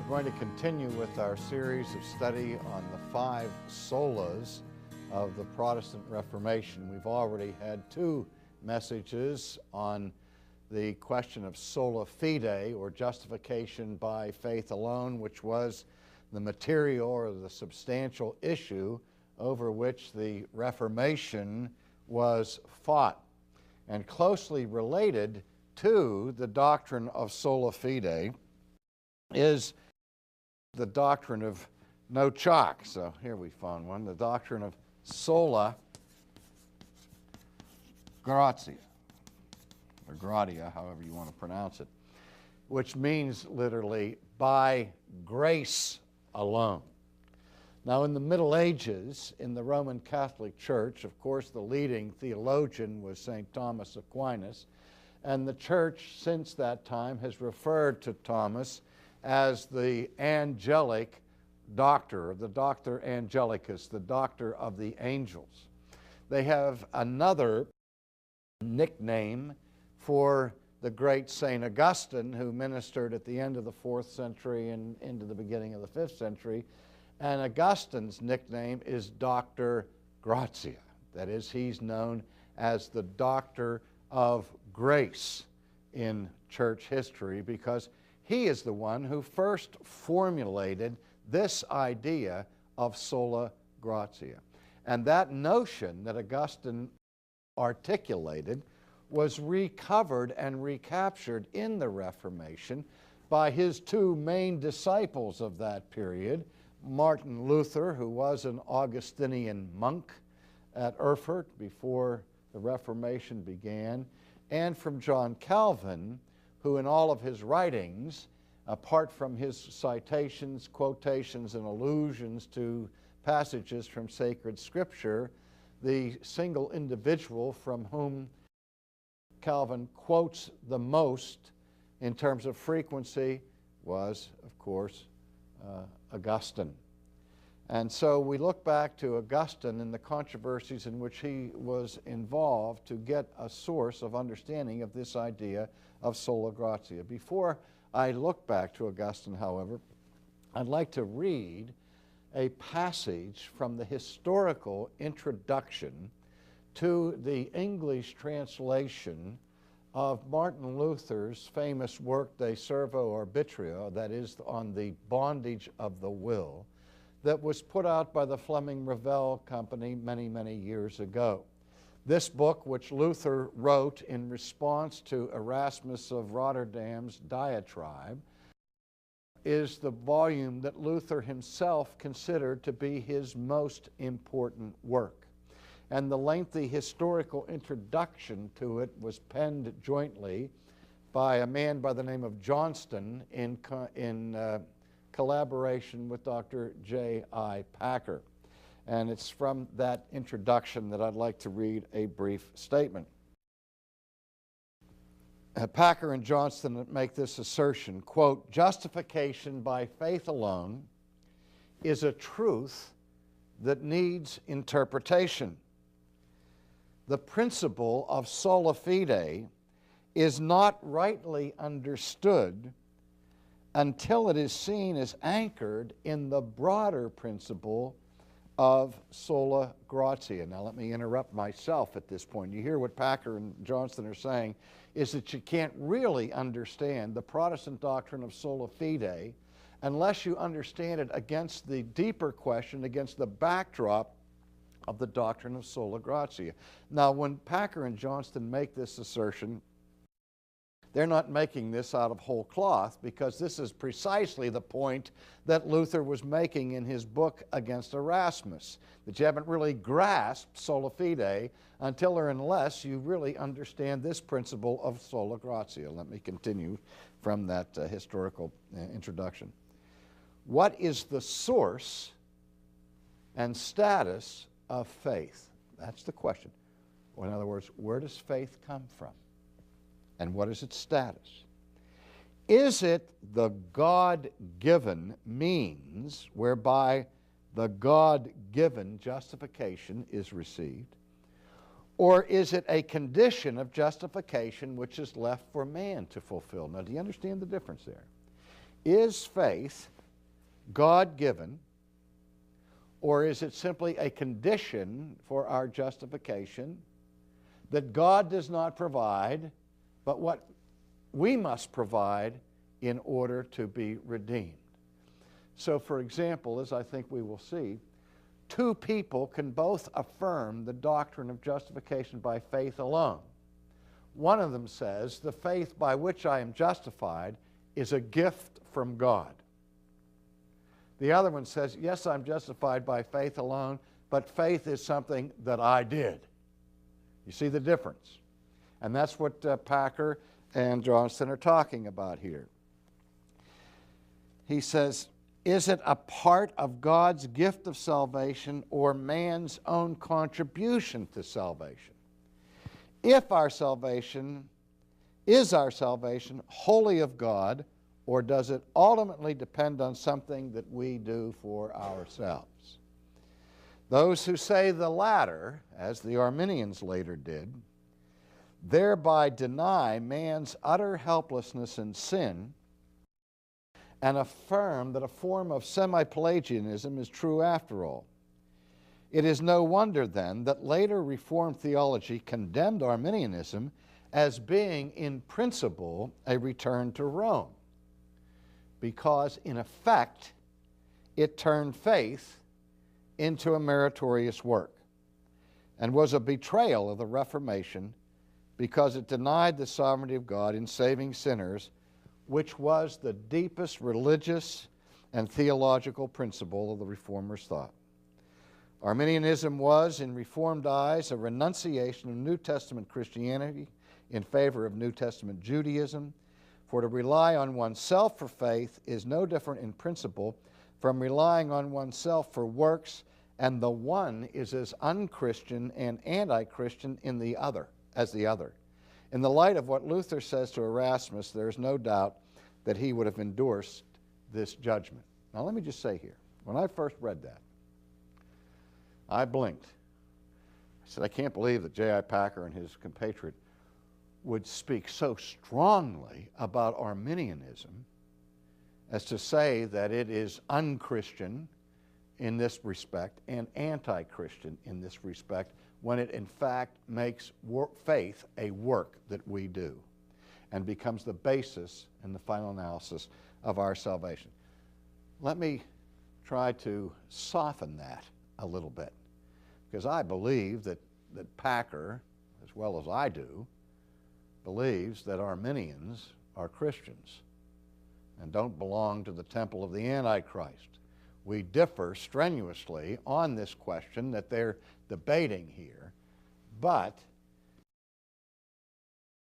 We're going to continue with our series of study on the 5 solas of the Protestant Reformation. We've already had 2 messages on the question of sola fide, or justification by faith alone, which was the material or the substantial issue over which the Reformation was fought. And closely related to the doctrine of sola fide is the doctrine of no chalk. So here we found one, the doctrine of sola gratia, or gratia, however you want to pronounce it, which means literally by grace alone. Now, in the Middle Ages, in the Roman Catholic Church, of course, the leading theologian was St. Thomas Aquinas, and the Church since that time has referred to Thomas as the angelic doctor, the doctor angelicus, the doctor of the angels. They have another nickname for the great St. Augustine, who ministered at the end of the 4th century and into the beginning of the 5th century. And Augustine's nickname is Dr. Gratia. That is, he's known as the doctor of grace in church history, because he is the one who first formulated this idea of sola gratia. And that notion that Augustine articulated was recovered and recaptured in the Reformation by his 2 main disciples of that period, Martin Luther, who was an Augustinian monk at Erfurt before the Reformation began, and from John Calvin, who in all of his writings, apart from his citations, quotations, and allusions to passages from sacred scripture, the single individual from whom Calvin quotes the most in terms of frequency was, of course, Augustine. And so we look back to Augustine and the controversies in which he was involved to get a source of understanding of this idea of sola gratia. Before I look back to Augustine, however, I'd like to read a passage from the historical introduction to the English translation of Martin Luther's famous work De Servo Arbitrio, that is, on the bondage of the will, that was put out by the Fleming Revell Company many, many years ago. This book, which Luther wrote in response to Erasmus of Rotterdam's diatribe, is the volume that Luther himself considered to be his most important work. And the lengthy historical introduction to it was penned jointly by a man by the name of Johnston in collaboration with Dr. J.I. Packer. And it's from that introduction that I'd like to read a brief statement. Packer and Johnston make this assertion, quote, "Justification by faith alone is a truth that needs interpretation. The principle of sola fide is not rightly understood until it is seen as anchored in the broader principle of sola gratia." Now let me interrupt myself at this point. You hear what Packer and Johnston are saying is that you can't really understand the Protestant doctrine of sola fide unless you understand it against the deeper question, against the backdrop of the doctrine of sola gratia. Now when Packer and Johnston make this assertion, they're not making this out of whole cloth, because this is precisely the point that Luther was making in his book against Erasmus, that you haven't really grasped sola fide until or unless you really understand this principle of sola gratia. Let me continue from that historical introduction. What is the source and status of faith? That's the question. Or in other words, where does faith come from? And what is its status? Is it the God-given means whereby the God-given justification is received? Or is it a condition of justification which is left for man to fulfill? Now, do you understand the difference there? Is faith God-given, or is it simply a condition for our justification that God does not provide, but what we must provide in order to be redeemed? So, for example, as I think we will see, two people can both affirm the doctrine of justification by faith alone. One of them says, the faith by which I am justified is a gift from God. The other one says, yes, I'm justified by faith alone, but faith is something that I did. You see the difference? And that's what Packer and Johnson are talking about here. He says, is it a part of God's gift of salvation or man's own contribution to salvation? If our salvation, is our salvation wholly of God, or does it ultimately depend on something that we do for ourselves? Those who say the latter, as the Arminians later did, thereby deny man's utter helplessness in sin and affirm that a form of semi-Pelagianism is true after all. It is no wonder, then, that later Reformed theology condemned Arminianism as being, in principle, a return to Rome, because, in effect, it turned faith into a meritorious work and was a betrayal of the Reformation because it denied the sovereignty of God in saving sinners, which was the deepest religious and theological principle of the Reformers' thought. Arminianism was, in Reformed eyes, a renunciation of New Testament Christianity in favor of New Testament Judaism, for to rely on oneself for faith is no different in principle from relying on oneself for works, and the one is as unchristian and anti-Christian as the other. In the light of what Luther says to Erasmus, there is no doubt that he would have endorsed this judgment. Now let me just say here, when I first read that, I blinked. I said, I can't believe that J.I. Packer and his compatriot would speak so strongly about Arminianism as to say that it is unchristian in this respect and anti-Christian in this respect, when it in fact makes faith a work that we do and becomes the basis in the final analysis of our salvation. Let me try to soften that a little bit, because I believe that Packer, as well as I do, believes that Arminians are Christians and don't belong to the temple of the Antichrist. We differ strenuously on this question that they're debating here, but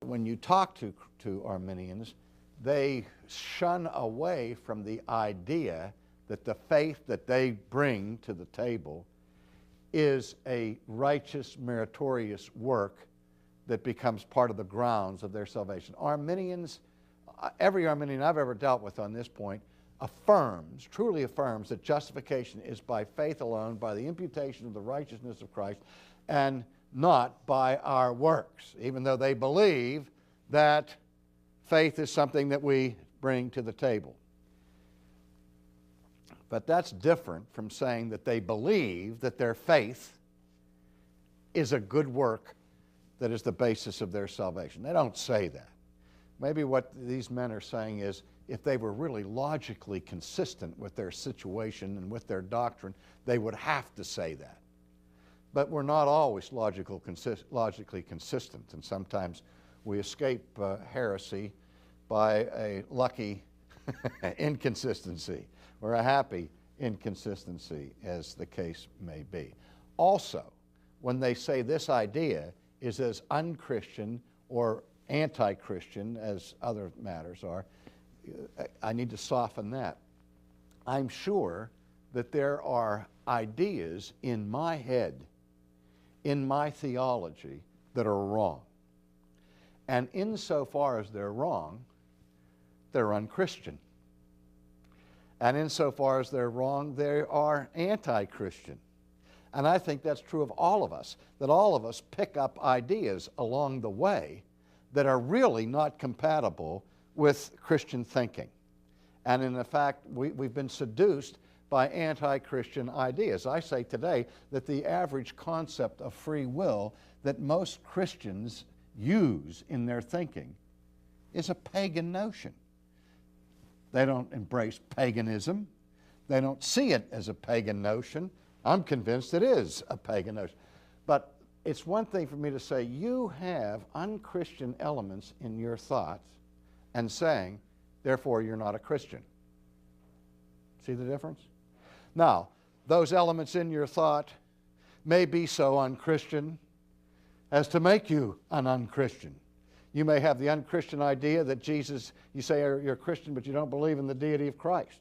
when you talk to Arminians, they shun away from the idea that the faith that they bring to the table is a righteous, meritorious work that becomes part of the grounds of their salvation. Arminians, every Arminian I've ever dealt with on this point, truly affirms that justification is by faith alone, by the imputation of the righteousness of Christ, and not by our works, even though they believe that faith is something that we bring to the table. But that's different from saying that they believe that their faith is a good work that is the basis of their salvation. They don't say that. Maybe what these men are saying is, if they were really logically consistent with their situation and with their doctrine, they would have to say that. But we're not always logically consistent, and sometimes we escape heresy by a lucky inconsistency or a happy inconsistency, as the case may be. Also, when they say this idea is as unchristian or anti-Christian as other matters are, I need to soften that. I'm sure that there are ideas in my head, in my theology, that are wrong. And insofar as they're wrong, they're unchristian. And insofar as they're wrong, they are anti-Christian. And I think that's true of all of us, that all of us pick up ideas along the way that are really not compatible with Christian thinking. And in fact, we've been seduced by anti-Christian ideas. I say today that the average concept of free will that most Christians use in their thinking is a pagan notion. They don't embrace paganism. They don't see it as a pagan notion. I'm convinced it is a pagan notion. But it's one thing for me to say you have unchristian elements in your thoughts and saying, therefore, you're not a Christian. See the difference? Now, those elements in your thought may be so unchristian as to make you an unchristian. You may have the unchristian idea that Jesus, you say you're a Christian, but you don't believe in the deity of Christ.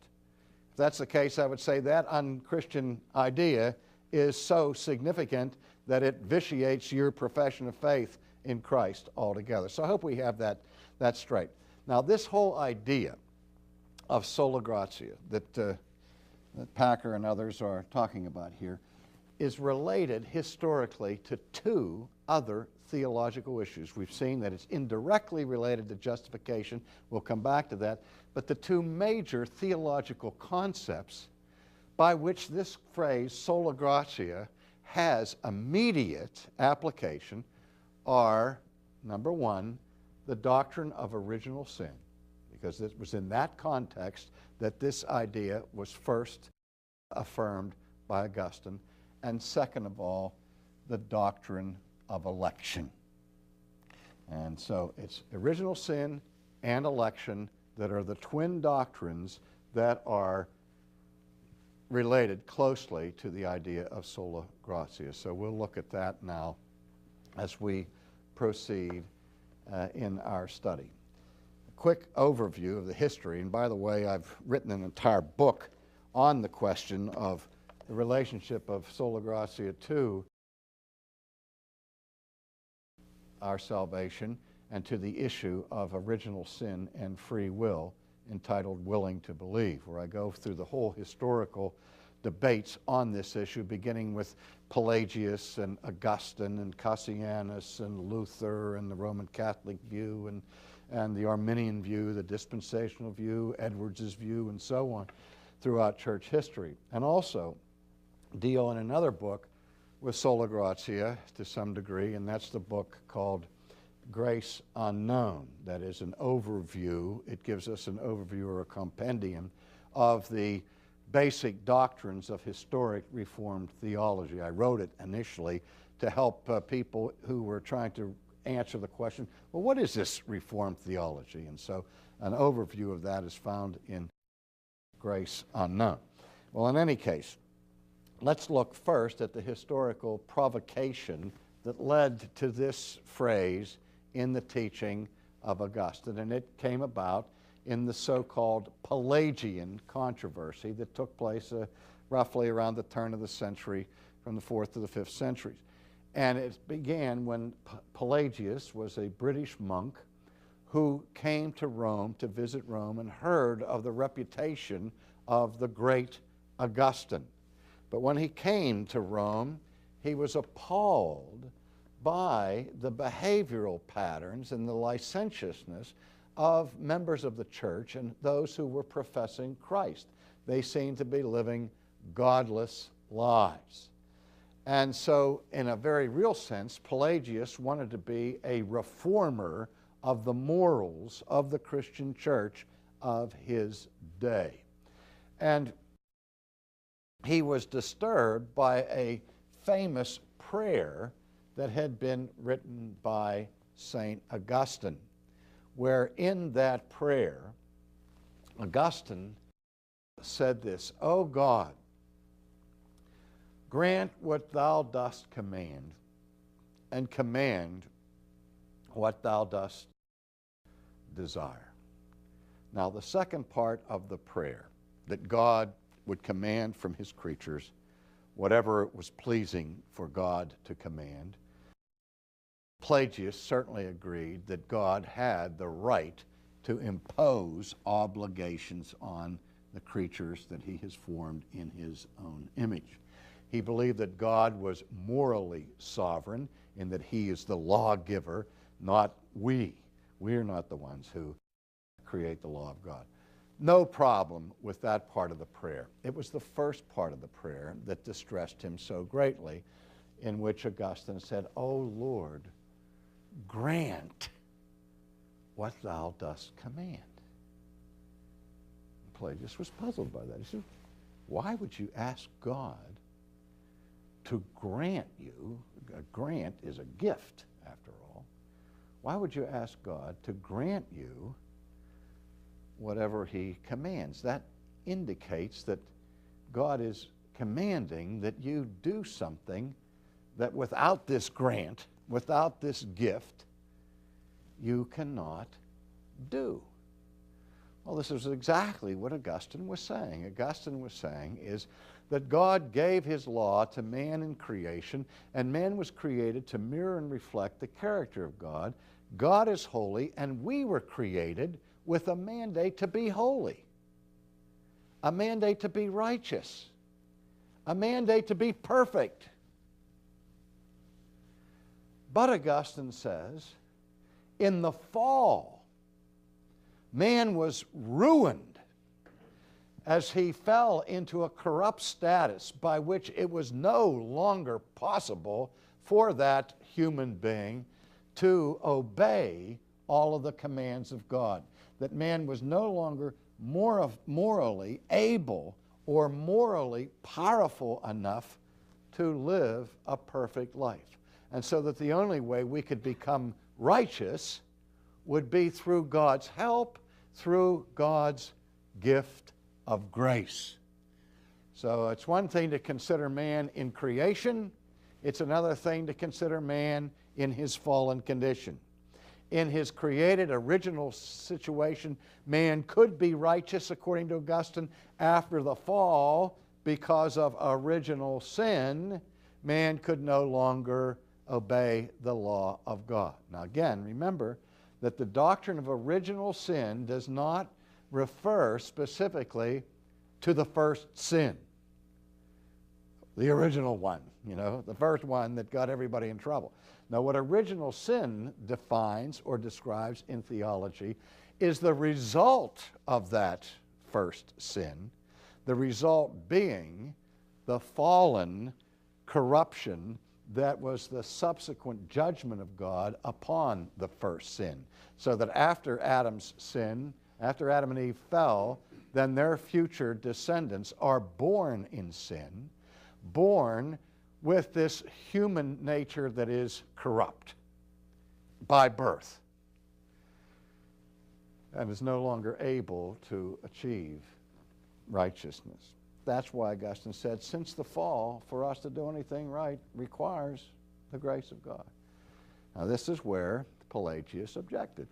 If that's the case, I would say that unchristian idea is so significant that it vitiates your profession of faith in Christ altogether. So I hope we have that straight. Now, this whole idea of sola gratia that Packer and others are talking about here is related historically to two other theological issues. We've seen that it's indirectly related to justification. We'll come back to that. But the two major theological concepts by which this phrase, sola gratia, has immediate application are, number one, the doctrine of original sin, because it was in that context that this idea was first affirmed by Augustine, and second of all, the doctrine of election. And so it's original sin and election that are the twin doctrines that are related closely to the idea of sola gratia. So we'll look at that now as we proceed in our study. A quick overview of the history, and by the way, I've written an entire book on the question of the relationship of sola gratia to our salvation and to the issue of original sin and free will, entitled Willing to Believe, where I go through the whole historical debates on this issue, beginning with Pelagius and Augustine and Cassianus and Luther and the Roman Catholic view and the Arminian view, the dispensational view, Edwards's view, and so on throughout church history. And also deal in another book with sola gratia to some degree, and that's the book called Grace Unknown. That is an overview. It gives us an overview or a compendium of the basic doctrines of historic Reformed theology. I wrote it initially to help people who were trying to answer the question, well, what is this Reformed theology? And so an overview of that is found in Grace Unknown. Well, in any case, let's look first at the historical provocation that led to this phrase in the teaching of Augustine, and it came about in the so-called Pelagian controversy that took place roughly around the turn of the century, from the 4th to the 5th centuries. And it began when Pelagius was a British monk who came to Rome to visit Rome and heard of the reputation of the great Augustine. But when he came to Rome, he was appalled by the behavioral patterns and the licentiousness of members of the church and those who were professing Christ. They seemed to be living godless lives. And so, in a very real sense, Pelagius wanted to be a reformer of the morals of the Christian church of his day. And he was disturbed by a famous prayer that had been written by St. Augustine, where in that prayer, Augustine said this, "O God, grant what thou dost command, and command what thou dost desire." Now, the second part of the prayer, that God would command from his creatures whatever it was pleasing for God to command, Pelagius certainly agreed that God had the right to impose obligations on the creatures that he has formed in his own image. He believed that God was morally sovereign in that he is the lawgiver, not we. We are not the ones who create the law of God. No problem with that part of the prayer. It was the first part of the prayer that distressed him so greatly, in which Augustine said, "O Lord, grant what thou dost command." Pelagius was puzzled by that. He said, why would you ask God to grant you? A grant is a gift, after all. Why would you ask God to grant you whatever he commands? That indicates that God is commanding that you do something that without this grant, without this gift, you cannot do. Well, this is exactly what Augustine was saying. Augustine was saying is that God gave his law to man in creation, and man was created to mirror and reflect the character of God. God is holy, and we were created with a mandate to be holy, a mandate to be righteous, a mandate to be perfect. But Augustine says, in the fall, man was ruined as he fell into a corrupt status by which it was no longer possible for that human being to obey all of the commands of God. That man was no longer morally able or morally powerful enough to live a perfect life. And so that the only way we could become righteous would be through God's help, through God's gift of grace. So it's one thing to consider man in creation. It's another thing to consider man in his fallen condition. In his created original situation, man could be righteous, according to Augustine. After the fall, because of original sin, man could no longer obey the law of God. Now again, remember that the doctrine of original sin does not refer specifically to the first sin, the original one, the first one that got everybody in trouble. Now, what original sin defines or describes in theology is the result of that first sin, the result being the fallen corruption that was the subsequent judgment of God upon the first sin. So that after Adam's sin, after Adam and Eve fell, then their future descendants are born in sin, born with this human nature that is corrupt by birth and is no longer able to achieve righteousness. That's why Augustine said, since the fall, for us to do anything right requires the grace of God. Now this is where Pelagius objected.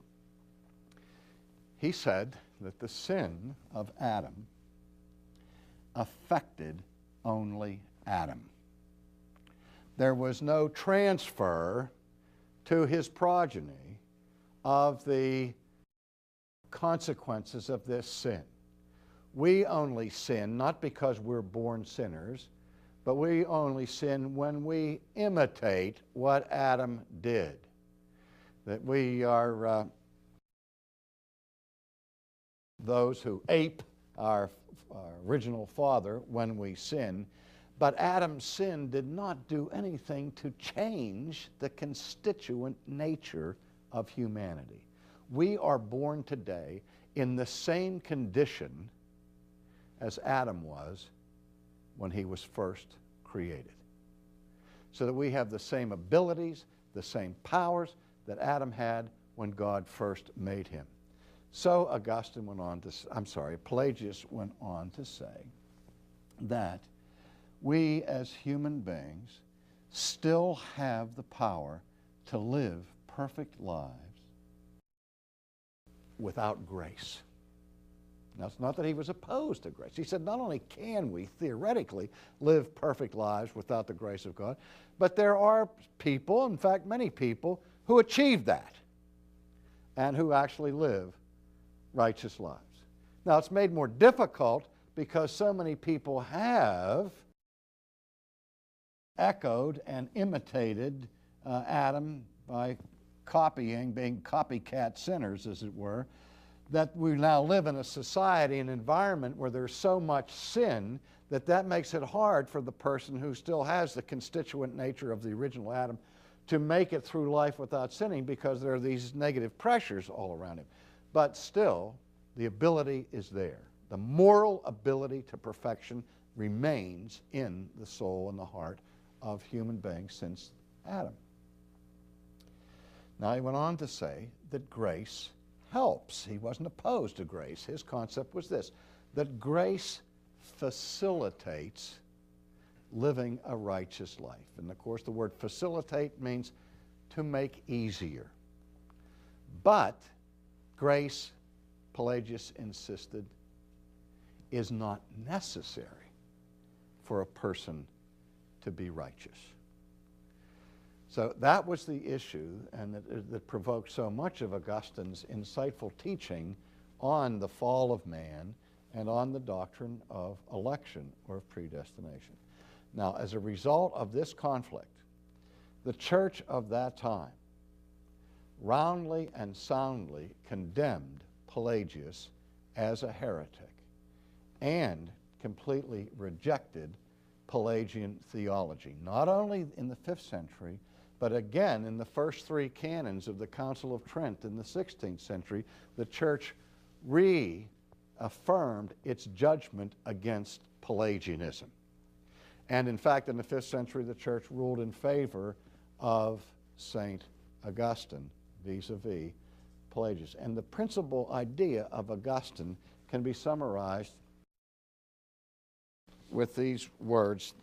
He said that the sin of Adam affected only Adam. There was no transfer to his progeny of the consequences of this sin. We only sin not because we're born sinners, but we only sin when we imitate what Adam did. That we are those who ape our original father when we sin. But Adam's sin did not do anything to change the constituent nature of humanity. We are born today in the same condition as Adam was when he was first created. So that we have the same abilities, the same powers that Adam had when God first made him. So Pelagius went on to say that we as human beings still have the power to live perfect lives without grace. Now, it's not that he was opposed to grace. He said not only can we theoretically live perfect lives without the grace of God, but there are people, in fact many people, who achieve that and who actually live righteous lives. Now, it's made more difficult because so many people have echoed and imitated Adam by being copycat sinners, as it were, that we now live in a society, an environment where there's so much sin that makes it hard for the person who still has the constituent nature of the original Adam to make it through life without sinning, because there are these negative pressures all around him. But still, the ability is there. The moral ability to perfection remains in the soul and the heart of human beings since Adam. Now, he went on to say that grace helps. He wasn't opposed to grace. His concept was this, that grace facilitates living a righteous life. And of course, the word facilitate means to make easier. But grace, Pelagius insisted, is not necessary for a person to be righteous. So that was the issue, and that provoked so much of Augustine's insightful teaching on the fall of man and on the doctrine of election or of predestination. Now, as a result of this conflict, the church of that time roundly and soundly condemned Pelagius as a heretic and completely rejected Pelagian theology, not only in the 5th century, but again in the first 3 canons of the Council of Trent in the 16th century. The church reaffirmed its judgment against Pelagianism. And in fact, in the 5th century, the church ruled in favor of St. Augustine vis-a-vis Pelagius. And the principal idea of Augustine can be summarized with these words: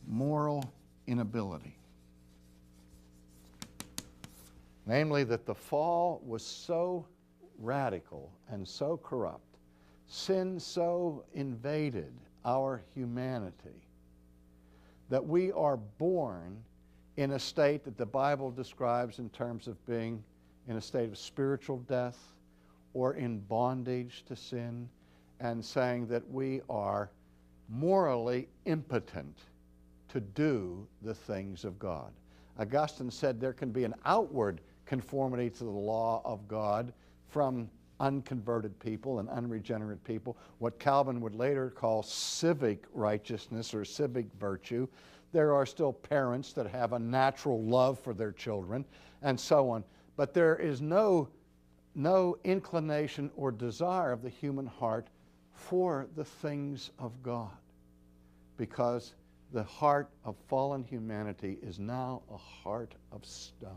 moral inability. Namely, that the fall was so radical and so corrupt, sin so invaded our humanity, that we are born in a state that the Bible describes in terms of being in a state of spiritual death or in bondage to sin, and saying that we are morally impotent to do the things of God. Augustine said there can be an outward conformity to the law of God from unconverted people and unregenerate people, what Calvin would later call civic righteousness or civic virtue. There are still parents that have a natural love for their children and so on, but there is no inclination or desire of the human heart for the things of God, because the heart of fallen humanity is now a heart of stone.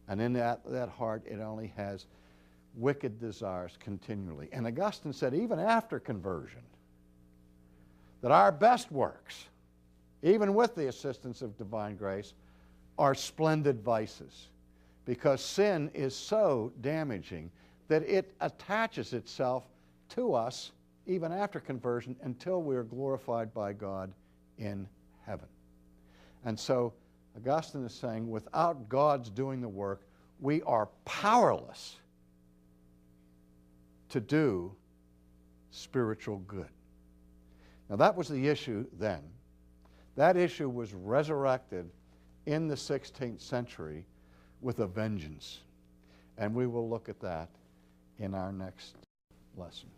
And in that heart, it only has wicked desires continually. And Augustine said, even after conversion, that our best works, even with the assistance of divine grace, are splendid vices, because sin is so damaging that it attaches itself to us even after conversion until we are glorified by God in heaven. And so Augustine is saying, without God's doing the work, we are powerless to do spiritual good. Now, that was the issue then. That issue was resurrected in the 16th century with a vengeance. And we will look at that in our next lesson.